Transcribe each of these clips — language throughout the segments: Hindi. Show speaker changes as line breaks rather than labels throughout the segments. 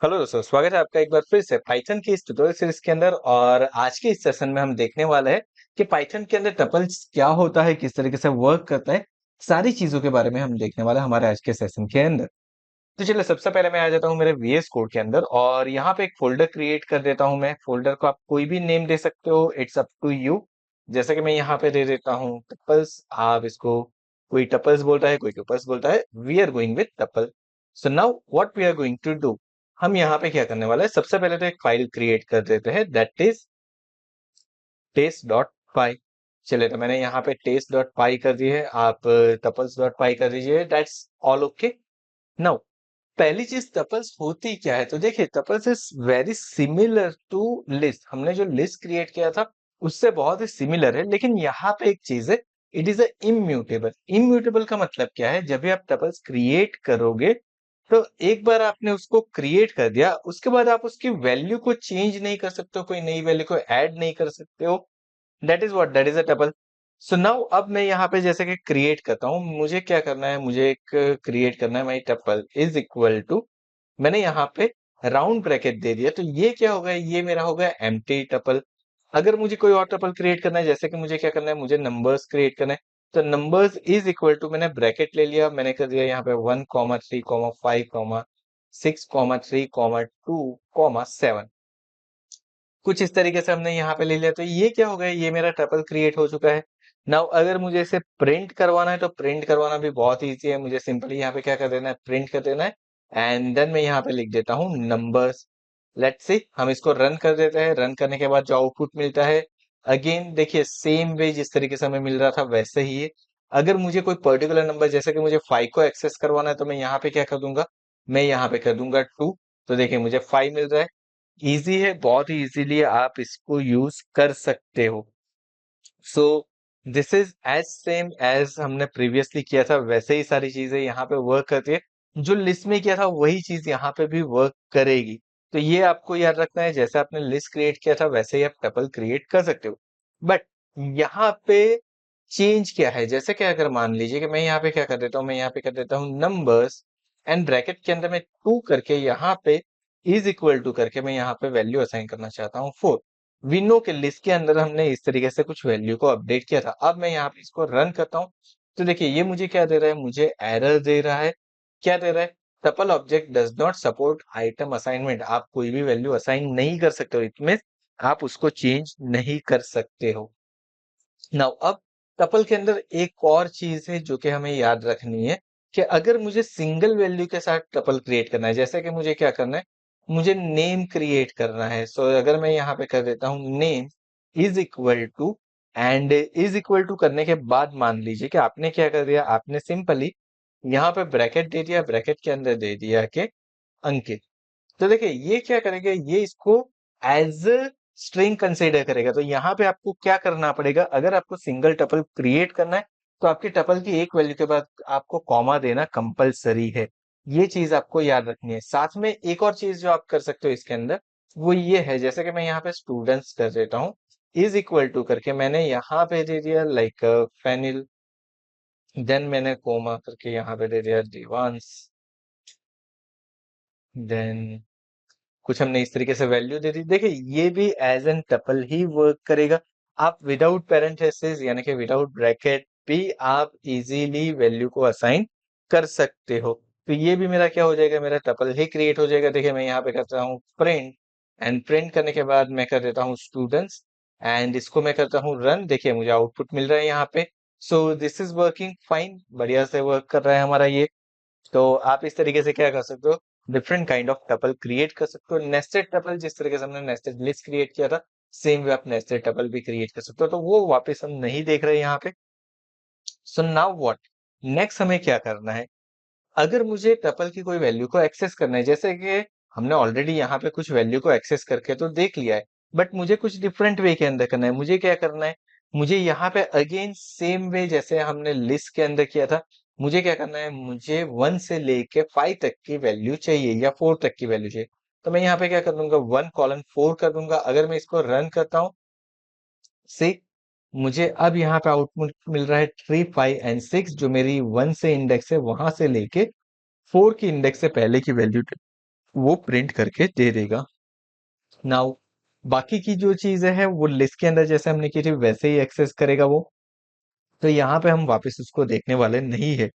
हेलो दोस्तों, स्वागत है आपका एक बार फिर से पाइथन की इस ट्यूटोरियल सीरीज के अंदर। और आज के इस सेशन में हम देखने वाले हैं कि पाइथन के अंदर टपल्स क्या होता है, किस तरीके से वर्क करता है। सारी चीजों के बारे में हम देखने वाले हैं हमारे आज के सेशन के अंदर। तो चलिए, सबसे पहले मैं आ जाता हूँ मेरे VS कोड के अंदर और यहाँ पे एक फोल्डर क्रिएट कर देता हूँ। मैं फोल्डर को आप कोई भी नेम दे सकते हो, इट्स अप टू यू। जैसे कि मैं यहाँ पे दे देता हूँ टपल्स। आप इसको, कोई टपल्स बोलता है, कोई टपल्स बोलता है। We are going with tuple. So now what we are going to do, हम यहाँ पे क्या करने वाले हैं, सबसे पहले तो एक फाइल क्रिएट कर देते हैं, दैट इज टेस्ट.py। चलिए, तो मैंने यहाँ पे टेस्ट.py कर दी है, आप टपल्स.py कर दीजिए, दैट्स ऑल ओके। नाउ पहली चीज, टपल्स होती क्या है, तो देखिए tuples is very similar to list. हमने जो लिस्ट क्रिएट किया था उससे बहुत ही सिमिलर है, लेकिन यहाँ पे एक चीज है, it is a immutable. Immutable का मतलब क्या है, जब भी आप टपल्स क्रिएट करोगे तो एक बार आपने उसको क्रिएट कर दिया, उसके बाद आप उसकी वैल्यू को चेंज नहीं कर सकते हो, कोई नई वैल्यू को ऐड नहीं कर सकते हो। That is what, that is a tuple. So now अब मैं यहाँ पे जैसे कि क्रिएट करता हूँ, मुझे क्या करना है, मुझे एक क्रिएट करना है, माई टपल इज इक्वल टू, मैंने यहाँ पे राउंड ब्रैकेट दे दिया, तो ये क्या होगा, ये मेरा होगा एम्प्टी टपल। अगर मुझे कोई और टपल क्रिएट करना है, जैसे कि मुझे क्या करना है, मुझे नंबर्स क्रिएट करना है, तो नंबर्स इज इक्वल टू, मैंने ब्रैकेट ले लिया, मैंने कर दिया यहाँ पे 1,3,5,6,3,2,7। कुछ इस तरीके से हमने यहाँ पे ले लिया, तो ये क्या हो गया, ये मेरा टपल क्रिएट हो चुका है। नाउ अगर मुझे इसे प्रिंट करवाना है, तो प्रिंट करवाना भी बहुत ईजी है, मुझे सिंपली यहाँ पे क्या कर देना है, प्रिंट कर देना है। एंड देन मैं यहाँ पे लिख देता हूँ नंबर्स। लेट्स सी, हम इसको रन कर देते हैं। रन करने के बाद जो आउटपुट मिलता है, अगेन देखिए सेम वे जिस तरीके से हमें मिल रहा था वैसे ही है। अगर मुझे कोई पर्टिकुलर नंबर, जैसे कि मुझे 5 को एक्सेस करवाना है, तो मैं यहाँ पे क्या कर दूंगा, मैं यहाँ पे कर दूंगा 2। तो देखिए मुझे 5 मिल रहा है। इजी है, बहुत ही इजीली आप इसको यूज कर सकते हो। So this is as same as हमने प्रीवियसली किया था, वैसे ही सारी चीजें यहाँ पे वर्क करती है। जो लिस्ट में किया था वही चीज यहाँ पे भी वर्क करेगी। तो ये आपको याद रखना है, जैसे आपने लिस्ट क्रिएट किया था वैसे ही आप टपल क्रिएट कर सकते हो। बट यहाँ पे चेंज क्या है, जैसे कि अगर मान लीजिए कि मैं यहाँ पे क्या कर देता हूँ, मैं यहाँ पे कर देता हूँ नंबर्स एंड ब्रैकेट के अंदर मैं 2 करके यहाँ पे इज इक्वल टू करके मैं यहाँ पे वैल्यू असाइन करना चाहता हूँ 4। विनो के लिस्ट के अंदर हमने इस तरीके से कुछ वैल्यू को अपडेट किया था। अब मैं यहाँ पे इसको रन करता हूँ, तो देखिए ये मुझे क्या दे रहा है, मुझे एरर दे रहा है। क्या दे रहा है, tuple object does not support item assignment. आप कोई भी वैल्यू असाइन नहीं कर सकते हो, इट मींस आप उसको चेंज नहीं कर सकते हो। नाउ अब टपल के अंदर एक और चीज है जो कि हमें याद रखनी है, कि अगर मुझे सिंगल वैल्यू के साथ टपल क्रिएट करना है, जैसे कि मुझे क्या करना है, मुझे नेम क्रिएट करना है। सो अगर मैं यहाँ पे कर देता हूँ name is equal to, and is equal to करने के बाद मान लीजिए कि आपने क्या कर दिया, आपने सिंपली यहाँ पे ब्रैकेट दे दिया, ब्रैकेट के अंदर दे दिया कि अंकित। तो देखिए ये क्या करेगा, ये इसको एज स्ट्रिंग कंसीडर करेगा। तो यहाँ पे आपको क्या करना पड़ेगा, अगर आपको सिंगल टपल क्रिएट करना है, तो आपके टपल की एक वैल्यू के बाद आपको कॉमा देना कंपलसरी है। ये चीज आपको याद रखनी है। साथ में एक और चीज जो आप कर सकते हो इसके अंदर, वो ये है, जैसे कि मैं यहाँ पे स्टूडेंट्स कर देता हूँ, इज इक्वल टू करके मैंने यहाँ पे दे दिया लाइक फेनिल, देन मैंने कोमा करके यहाँ पे दे दिया दिवांश, देन कुछ हमने इस तरीके से वैल्यू दे दी। देखिए ये भी एज एन टपल ही वर्क करेगा। आप विदाउट पेरेंथेसिस यानी कि विदाउट ब्रैकेट भी आप इजीली वैल्यू को असाइन कर सकते हो। तो ये भी मेरा क्या हो जाएगा, मेरा टपल ही क्रिएट हो जाएगा। देखिए मैं यहाँ पे करता हूँ प्रिंट, एंड प्रिंट करने के बाद मैं कर देता हूँ स्टूडेंट्स, एंड इसको मैं करता हूँ रन। देखिए मुझे आउटपुट मिल रहा है यहाँ पे। सो दिस इज वर्किंग फाइन, बढ़िया से वर्क कर रहा है हमारा ये। तो आप इस तरीके से क्या कर सकते हो, different kind of tuple create कर सकते हो। नेस्टेड टपल, जिस तरीके से हमने नेस्टेड लिस्ट क्रिएट किया था, सेम वे आप नेस्टेड टपल भी क्रिएट कर सकते हो। तो वो वापस हम नहीं देख रहे यहाँ पे। सो नाउ व्हाट, नेक्स्ट हमें क्या करना है, अगर मुझे टपल की कोई वैल्यू को एक्सेस करना है, जैसे कि हमने ऑलरेडी यहाँ पे कुछ वैल्यू को एक्सेस करके तो देख लिया है, बट मुझे कुछ डिफरेंट वे के अंदर करना है। मुझे क्या करना है, मुझे यहाँ पे अगेन सेम वे जैसे हमने लिस्ट के अंदर किया था, मुझे क्या करना है, मुझे 1 से लेके 5 तक की वैल्यू चाहिए या 4 तक की वैल्यू चाहिए। तो मैं यहाँ पे क्या कर दूंगा, 1:4 कर दूंगा। अगर मैं इसको रन करता हूँ, से मुझे अब यहाँ पे आउटपुट मिल रहा है 3, 5 एंड 6, जो मेरी 1 से इंडेक्स है वहां से लेके 4 की इंडेक्स से पहले की वैल्यू वो प्रिंट करके दे देगा। नाउ बाकी की जो चीजें हैं वो लिस्ट के अंदर जैसे हमने की थी वैसे ही एक्सेस करेगा वो। तो यहाँ पे हम वापस उसको देखने वाले नहीं है।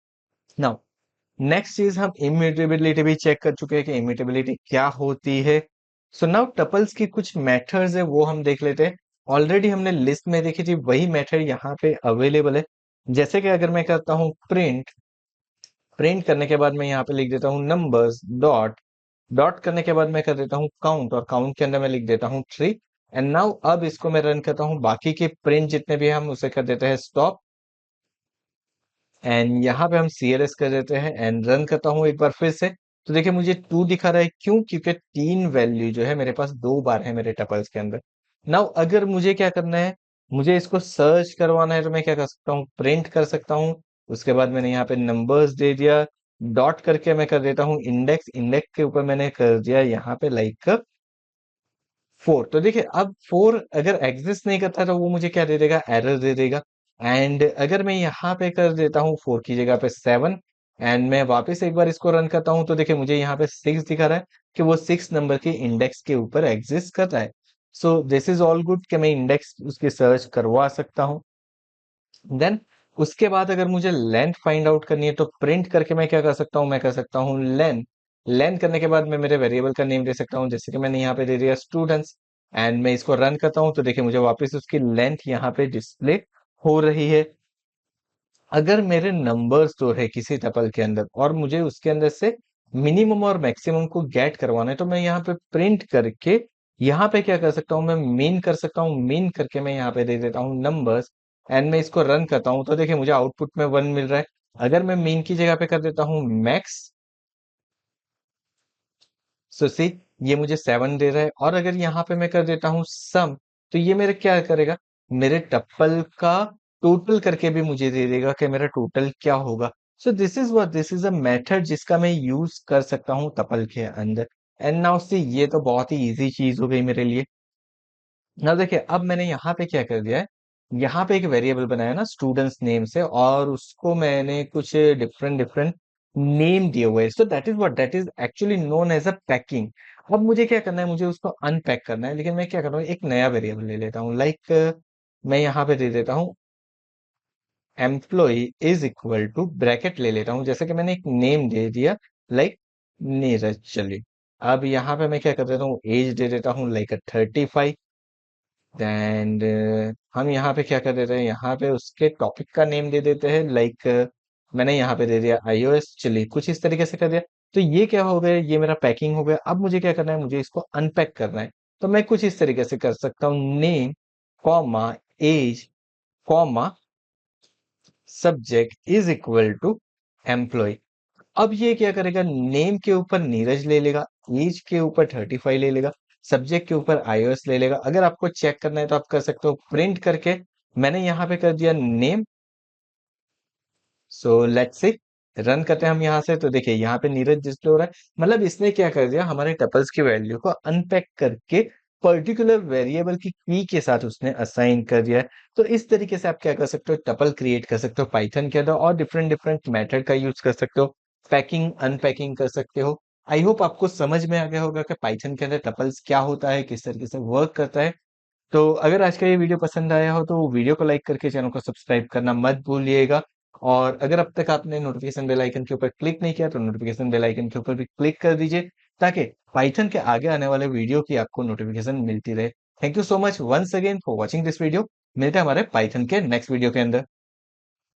नाउ नेक्स्ट चीज, हम इम्यूटेबिलिटी भी चेक कर चुके हैं कि इम्यूटेबिलिटी क्या होती है। सो नाउ टपल्स की कुछ मेथड्स है वो हम देख लेते हैं। ऑलरेडी हमने लिस्ट में देखी थी वही मेथड यहाँ पे अवेलेबल है। जैसे कि अगर मैं करता हूँ प्रिंट, प्रिंट करने के बाद मैं यहाँ पे लिख देता हूँ नंबर्स डॉट, डॉट करने के बाद मैं कर देता हूँ काउंट, और काउंट के अंदर मैं लिख देता हूँ 3। एंड नाउ अब इसको मैं रन करता हूँ, बाकी के प्रिंट जितने भी हैं हम उसे कर देते हैं स्टॉप। एंड यहाँ पे हम CLS कर देते हैं एंड रन करता हूँ एक बार फिर से। तो देखिए मुझे 2 दिखा रहा है, क्यों? क्योंकि 3 वैल्यू जो है मेरे पास 2 बार है मेरे टपल्स के अंदर। नाउ अगर मुझे क्या करना है, मुझे इसको सर्च करवाना है, तो मैं क्या कर सकता हूँ, प्रिंट कर सकता हूँ। उसके बाद मैंने यहाँ पे नंबर्स दे दिया, डॉट करके मैं कर देता हूँ इंडेक्स, इंडेक्स के ऊपर मैंने कर दिया यहाँ पे लाइक 4। तो देखिए अब 4 अगर एग्जिस्ट नहीं करता तो वो मुझे क्या दे देगा, एरर दे देगा। एंड अगर मैं यहाँ पे कर देता हूँ 4 की जगह पे 7, एंड मैं वापस एक बार इसको रन करता हूँ, तो देखिए मुझे यहाँ पे 6 दिखा रहा है कि वो 6 नंबर के इंडेक्स के ऊपर एग्जिस्ट कर रहा है। सो दिस इज ऑल गुड कि मैं इंडेक्स उसकी सर्च करवा सकता हूँ। देन उसके बाद अगर मुझे लेंथ फाइंड आउट करनी है तो प्रिंट करके मैं क्या कर सकता हूँ, मैं कर सकता हूँ लेंथ। लेंथ करने के बाद मैं मेरे वेरिएबल का नेम दे सकता हूँ, जैसे कि मैंने यहाँ पे दे दिया स्टूडेंट्स। एंड मैं इसको रन करता हूँ तो देखिए मुझे वापस उसकी लेंथ यहाँ पे डिस्प्ले हो रही है। अगर मेरे नंबर्स जो है किसी टपल के अंदर और मुझे उसके अंदर से मिनिमम और मैक्सिमम को गेट करवाना है, तो मैं यहाँ पे प्रिंट करके यहाँ पे क्या कर सकता हूँ, मैं मीन कर सकता हूँ। मीन करके मैं यहाँ पे दे देता हूँ नंबर्स एंड मैं इसको रन करता हूँ, तो देखिए मुझे आउटपुट में 1 मिल रहा है। अगर मैं मीन की जगह पे कर देता हूँ मैक्स, सो सी ये मुझे 7 दे रहा है। और अगर यहाँ पे मैं कर देता हूँ सम, तो ये मेरे क्या करेगा, मेरे टप्पल का टोटल करके भी मुझे दे देगा कि मेरा टोटल क्या होगा। सो दिस इज अ मेथड जिसका मैं यूज कर सकता हूँ टपल के अंदर। एंड नाउ सी ये तो बहुत ही इजी चीज हो गई मेरे लिए। ना देखिए अब मैंने यहाँ पे क्या कर दिया है, यहाँ पे एक वेरिएबल बनाया ना स्टूडेंट्स नेम से, और उसको मैंने कुछ डिफरेंट डिफरेंट नेम दिए हुए, so that is actually known as a packing. अब मुझे क्या करना है, मुझे उसको अनपैक करना है, लेकिन मैं क्या कर रहा हूँ, एक नया वेरिएबल ले लेता हूँ। लाइक मैं यहाँ पे दे देता हूँ employ is equal to, bracket ले लेता हूँ, जैसे कि मैंने एक नेम दे दिया लाइक नीरज। चलिए अब यहाँ पे मैं क्या कर देता हूँ, एज दे देता हूँ लाइक 35। एंड हम यहाँ पे क्या कर देते हैं, यहाँ पे उसके टॉपिक का नेम दे देते हैं लाइक मैंने यहाँ पे दे दिया iOS। चलिए कुछ इस तरीके से कर दिया। तो ये क्या हो गया, ये मेरा पैकिंग हो गया। अब मुझे क्या करना है, मुझे इसको अनपैक करना है। तो मैं कुछ इस तरीके से कर सकता हूँ, name comma as comma subject is equal to employ. अब ये क्या करेगा, नेम के ऊपर नीरज ले लेगा, एज के ऊपर 35 ले लेगा, सब्जेक्ट के ऊपर iOS ले लेगा। अगर आपको चेक करना है तो आप कर सकते हो प्रिंट करके। मैंने यहाँ पे कर दिया name. So let's say run करते हैं हम यहाँ से, तो देखिए यहाँ पे नीरज डिस्प्ले हो रहा है। मतलब इसने क्या कर दिया, हमारे टपल्स की वैल्यू को अनपैक करके पर्टिकुलर वेरिएबल की की के साथ उसने असाइन कर दिया है। तो इस तरीके से आप क्या कर सकते हो, टपल क्रिएट कर सकते हो पाइथन के अंदर, और डिफरेंट डिफरेंट मेथड का यूज कर सकते हो, पैकिंग अनपैकिंग कर सकते हो। आई होप आपको समझ में आ गया होगा कि पाइथन के अंदर टपल्स क्या होता है, किस तरीके से वर्क करता है। तो अगर आज का ये वीडियो पसंद आया हो तो वीडियो को लाइक करके चैनल को सब्सक्राइब करना मत भूलिएगा। और अगर अब तक आपने नोटिफिकेशन बेल आइकन के ऊपर क्लिक नहीं किया तो नोटिफिकेशन बेल आइकन के ऊपर भी क्लिक कर दीजिए, ताकि पाइथन के आगे आने वाले वीडियो की आपको नोटिफिकेशन मिलती रहे। Thank you so much once again for watching this video. मिलते हैं हमारे पाइथन के नेक्स्ट वीडियो के अंदर।